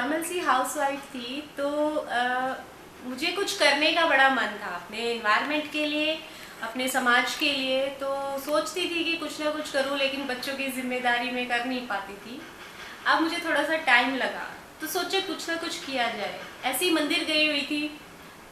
Normal सी housewife थी तो मुझे कुछ करने का बड़ा मन था अपने एनवायरनमेंट के लिए, अपने समाज के लिए। तो सोचती थी कि कुछ ना कुछ करूं, लेकिन बच्चों की जिम्मेदारी में कर नहीं पाती थी। अब मुझे थोड़ा सा टाइम लगा तो सोचे कुछ ना कुछ किया जाए। ऐसी मंदिर गई हुई थी,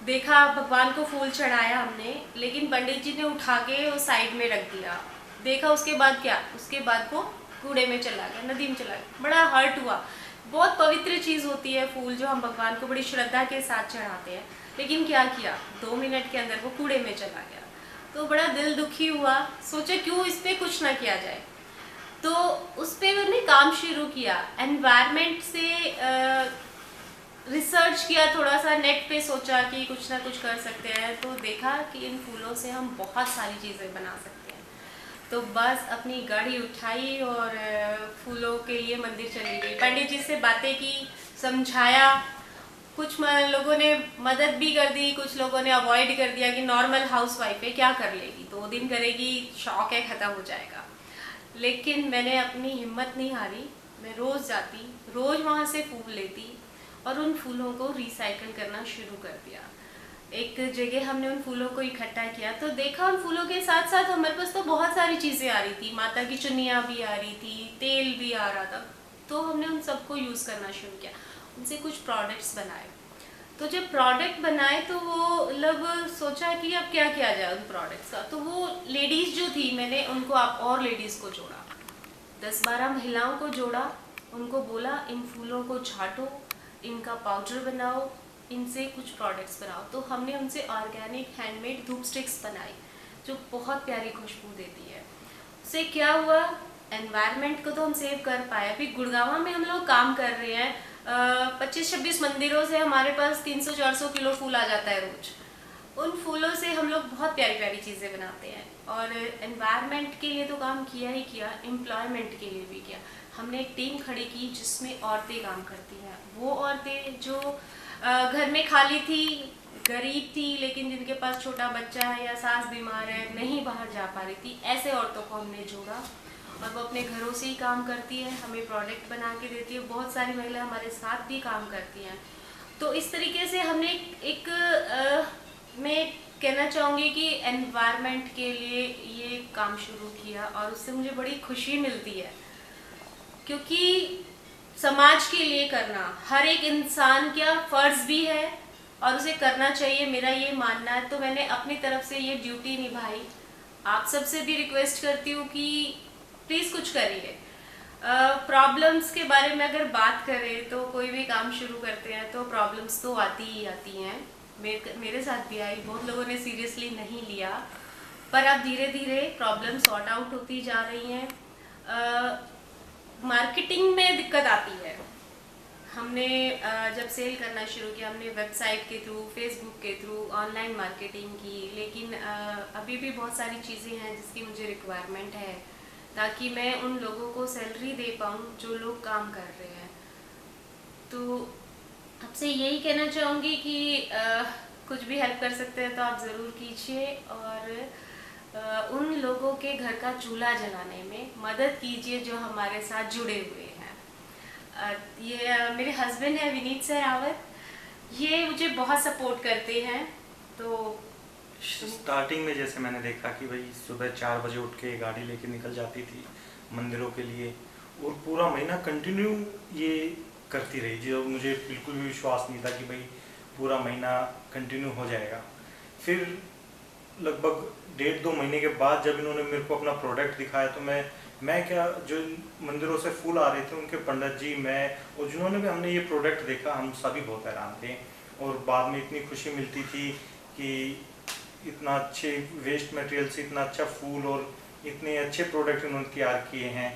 देखा भगवान को फूल चढ़ाया हमने, लेकिन पंडित जी ने उठा के वो साइड में रख दिया। देखा उसके बाद क्या, उसके बाद वो कूड़े में चला गया, नदी में चला गया। बड़ा हर्ट हुआ। बहुत पवित्र चीज़ होती है फूल, जो हम भगवान को बड़ी श्रद्धा के साथ चढ़ाते हैं, लेकिन क्या किया, 2 मिनट के अंदर वो कूड़े में चला गया। तो बड़ा दिल दुखी हुआ, सोचा क्यों इस पर कुछ ना किया जाए। तो उस पर मैंने काम शुरू किया, एनवायरनमेंट से रिसर्च किया, थोड़ा सा नेट पे सोचा कि कुछ ना कुछ कर सकते हैं। तो देखा कि इन फूलों से हम बहुत सारी चीज़ें बना सकते हैं। तो बस अपनी गाड़ी उठाई और फूलों के लिए मंदिर चली गई। पंडित जी से बातें की, समझाया। कुछ लोगों ने मदद भी कर दी, कुछ लोगों ने अवॉइड कर दिया कि नॉर्मल हाउसवाइफ है, क्या कर लेगी, 2 दिन करेगी, शौक है, ख़त्म हो जाएगा। लेकिन मैंने अपनी हिम्मत नहीं हारी। मैं रोज़ जाती, रोज़ वहाँ से फूल लेती और उन फूलों को रिसाइकल करना शुरू कर दिया। एक जगह हमने उन फूलों को इकट्ठा किया तो देखा उन फूलों के साथ साथ हमारे पास तो बहुत सारी चीज़ें आ रही थी। माता की चुन्नियाँ भी आ रही थी, तेल भी आ रहा था। तो हमने उन सबको यूज़ करना शुरू किया, उनसे कुछ प्रोडक्ट्स बनाए। तो जब प्रोडक्ट बनाए तो वो मतलब सोचा कि अब क्या किया जाए उन प्रोडक्ट्स का। तो वो लेडीज़ जो थी, मैंने उनको आप और लेडीज़ को जोड़ा, 10-12 महिलाओं को जोड़ा। उनको बोला इन फूलों को छांटो, इनका पाउडर बनाओ, इनसे कुछ प्रोडक्ट्स बनाओ। तो हमने उनसे ऑर्गेनिक हैंडमेड धूप स्टिक्स बनाई, जो बहुत प्यारी खुशबू देती है। उससे क्या हुआ, एनवायरनमेंट को तो हम सेव कर पाए। अभी गुड़गांव में हम लोग काम कर रहे हैं, 25-26 मंदिरों से हमारे पास 300-400 किलो फूल आ जाता है रोज। उन फूलों से हम लोग बहुत प्यारी प्यारी चीज़ें बनाते हैं। और एनवायरनमेंट के लिए तो काम किया ही किया, एम्प्लॉयमेंट के लिए भी किया। हमने एक टीम खड़ी की जिसमें औरतें काम करती हैं। वो औरतें जो घर में खाली थी, गरीब थी, लेकिन जिनके पास छोटा बच्चा है या सास बीमार है, नहीं बाहर जा पा रही थी, ऐसे औरतों को हमने जोड़ा। और वो अपने घरों से ही काम करती है, हमें प्रोडक्ट बना के देती है। बहुत सारी महिला हमारे साथ भी काम करती हैं। तो इस तरीके से हमने मैं कहना चाहूँगी कि एनवायरनमेंट के लिए ये काम शुरू किया और उससे मुझे बड़ी खुशी मिलती है, क्योंकि समाज के लिए करना हर एक इंसान का फर्ज भी है और उसे करना चाहिए, मेरा ये मानना है। तो मैंने अपनी तरफ से ये ड्यूटी निभाई। आप सबसे भी रिक्वेस्ट करती हूँ कि प्लीज़ कुछ करिए। प्रॉब्लम्स के बारे में अगर बात करें तो कोई भी काम शुरू करते हैं तो प्रॉब्लम्स तो आती ही आती हैं। मेरे साथ भी आई, बहुत लोगों ने सीरियसली नहीं लिया, पर अब धीरे धीरे प्रॉब्लम सॉर्ट आउट होती जा रही हैं। मार्केटिंग में दिक्कत आती है। हमने जब सेल करना शुरू किया, हमने वेबसाइट के थ्रू, फेसबुक के थ्रू ऑनलाइन मार्केटिंग की, लेकिन अभी भी बहुत सारी चीज़ें हैं जिसकी मुझे रिक्वायरमेंट है, ताकि मैं उन लोगों को सैलरी दे पाऊँ जो लोग काम कर रहे हैं। तो आपसे यही कहना चाहूँगी कि कुछ भी हेल्प कर सकते हैं तो आप ज़रूर कीजिए, और उन लोगों के घर का चूल्हा जलाने में मदद कीजिए जो हमारे साथ जुड़े हुए हैं। ये मेरे हस्बैंड हैं विनीत सहरावत, ये मुझे बहुत सपोर्ट करते हैं। तो स्टार्टिंग में जैसे मैंने देखा कि भाई सुबह 4 बजे उठ के गाड़ी लेके निकल जाती थी मंदिरों के लिए, और पूरा महीना कंटिन्यू ये करती रही, जो मुझे बिल्कुल भी विश्वास नहीं था कि भाई पूरा महीना कंटिन्यू हो जाएगा। फिर लगभग 1.5-2 महीने के बाद जब इन्होंने मेरे को अपना प्रोडक्ट दिखाया, तो मैं क्या, जो मंदिरों से फूल आ रहे थे उनके पंडित जी, मैं और जिन्होंने भी हमने ये प्रोडक्ट देखा, हम सभी बहुत हैरान थे। और बाद में इतनी खुशी मिलती थी कि इतना अच्छे वेस्ट मटेरियल से इतना अच्छा फूल और इतने अच्छे प्रोडक्ट इन्होंने तैयार किए हैं,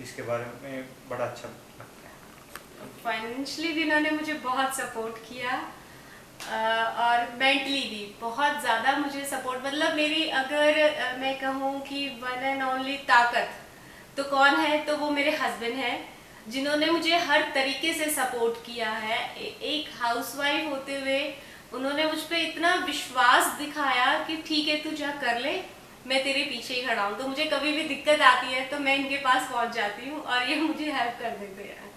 इसके बारे में बड़ा अच्छा लगता है। फाइनेंशियली भी इन्होंने मुझे बहुत सपोर्ट किया, और मेंटली भी बहुत ज़्यादा मुझे सपोर्ट। मतलब मेरी अगर मैं कहूँ कि वन एंड ओनली ताकत तो कौन है, तो वो मेरे हस्बैंड हैं, जिन्होंने मुझे हर तरीके से सपोर्ट किया है। एक हाउसवाइफ होते हुए उन्होंने मुझ पर इतना विश्वास दिखाया कि ठीक है तू जा कर ले, मैं तेरे पीछे ही खड़ा हूँ। तो मुझे कभी भी दिक्कत आती है तो मैं इनके पास पहुँच जाती हूँ और ये मुझे हेल्प कर देते हैं।